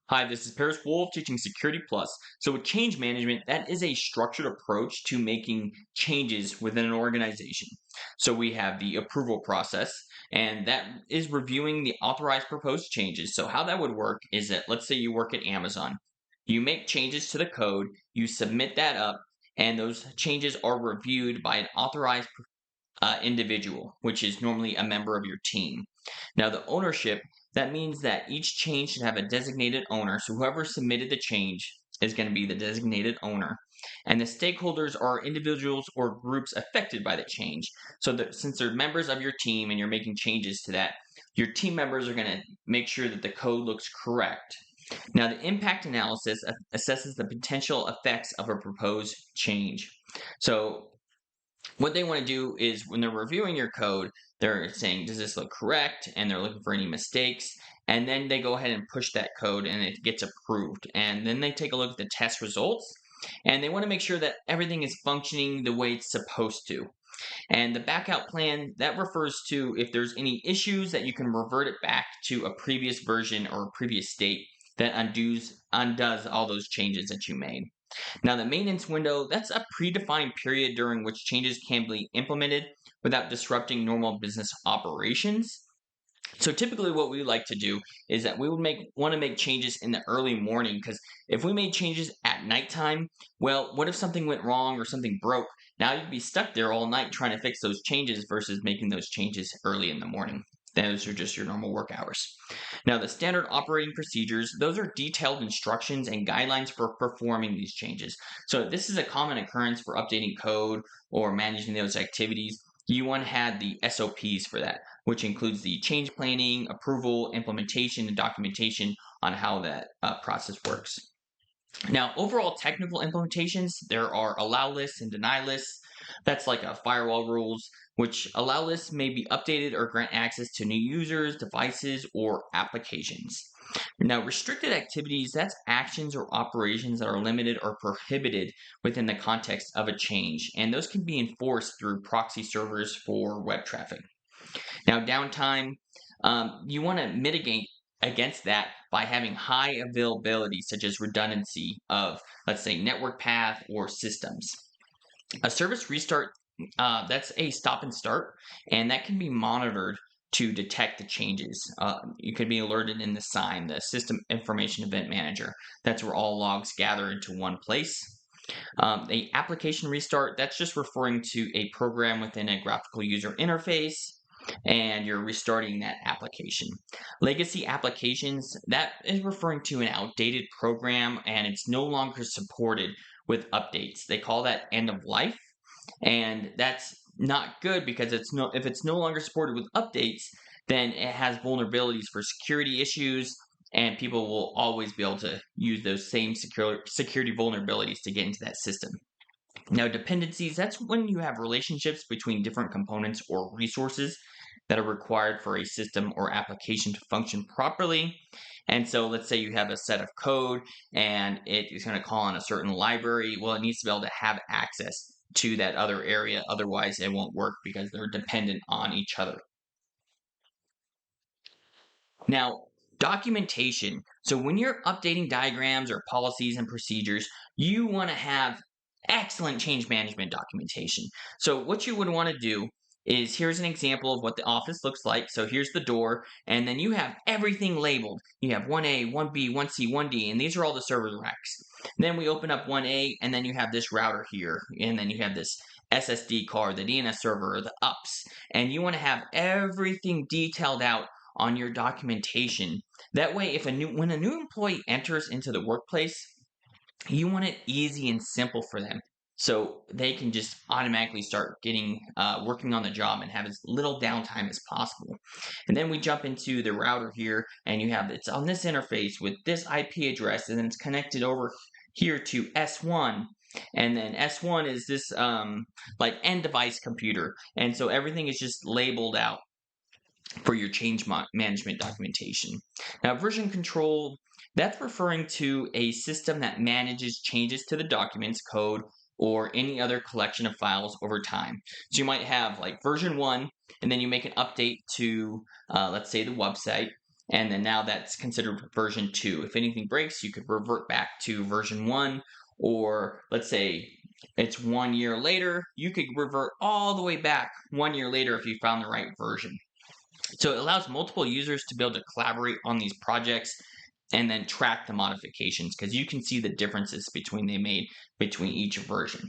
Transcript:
Hi, this is Paris Wolf teaching Security Plus. So, with change management, that is a structured approach to making changes within an organization. So, we have the approval process, and that is reviewing the authorized proposed changes. So, how that would work is that let's say you work at Amazon, you make changes to the code, you submit that up, and those changes are reviewed by an authorized individual, which is normally a member of your team. Now, the ownership, that means that each change should have a designated owner. So, whoever submitted the change is going to be the designated owner. And the stakeholders are individuals or groups affected by the change. So, since they're members of your team and you're making changes to that, your team members are going to make sure that the code looks correct. Now, the impact analysis assesses the potential effects of a proposed change. So, what they want to do is when they're reviewing your code, they're saying, does this look correct? And they're looking for any mistakes. And then they go ahead and push that code and it gets approved. And then they take a look at the test results and they want to make sure that everything is functioning the way it's supposed to. And the backout plan, that refers to if there's any issues that you can revert it back to a previous version or a previous state that undoes all those changes that you made. Now, the maintenance window, that's a predefined period during which changes can be implemented without disrupting normal business operations. So typically what we like to do is that we would want to make changes in the early morning because if we made changes at nighttime, well, what if something went wrong or something broke? Now you'd be stuck there all night trying to fix those changes versus making those changes early in the morning. Those are just your normal work hours. Now, the standard operating procedures, those are detailed instructions and guidelines for performing these changes. So, this is a common occurrence for updating code or managing those activities. You want to have the SOPs for that, which includes the change planning, approval, implementation, and documentation on how that process works. Now, overall technical implementations, there are allow lists and deny lists. That's like a firewall rules, which allow lists may be updated or grant access to new users, devices, or applications. Now, restricted activities, that's actions or operations that are limited or prohibited within the context of a change, and those can be enforced through proxy servers for web traffic. Now, downtime, you want to mitigate against that by having high availability, such as redundancy of, let's say, network path or systems. A service restart, that's a stop and start, and that can be monitored to detect the changes. You could be alerted in the sign, the System Information Event Manager. That's where all logs gather into one place. A application restart, that's just referring to a program within a graphical user interface and you're restarting that application. Legacy applications, that is referring to an outdated program and it's no longer supported with updates. They call that end of life, and that's not good because if it's no longer supported with updates, then it has vulnerabilities for security issues and people will always be able to use those same security vulnerabilities to get into that system. Now, dependencies, that's when you have relationships between different components or resources that are required for a system or application to function properly. And so, let's say you have a set of code and it is going to call on a certain library. Well, it needs to be able to have access to that other area. Otherwise, it won't work because they're dependent on each other. Now, documentation. So, when you're updating diagrams or policies and procedures, you want to have excellent change management documentation. So, what you would want to do is here's an example of what the office looks like. So, here's the door, and then you have everything labeled. You have 1A, 1B, 1C, 1D, and these are all the server racks. Then we open up 1A, and then you have this router here, and then you have this SSD card, the DNS server, the UPS, and you want to have everything detailed out on your documentation. That way, if when a new employee enters into the workplace, you want it easy and simple for them. So they can just automatically start getting working on the job and have as little downtime as possible. And then we jump into the router here, and you have it's on this interface with this IP address, and then it's connected over here to S1. And then S1 is this like end device computer, and so everything is just labeled out for your change management documentation. Now, version control, that's referring to a system that manages changes to the documents, code, or any other collection of files over time. So you might have like version 1, and then you make an update to, let's say, the website. And then now that's considered version 2. If anything breaks, you could revert back to version 1. Or let's say it's 1 year later, you could revert all the way back 1 year later if you found the right version. So it allows multiple users to be able to collaborate on these projects and then track the modifications because you can see the differences between they made between each version.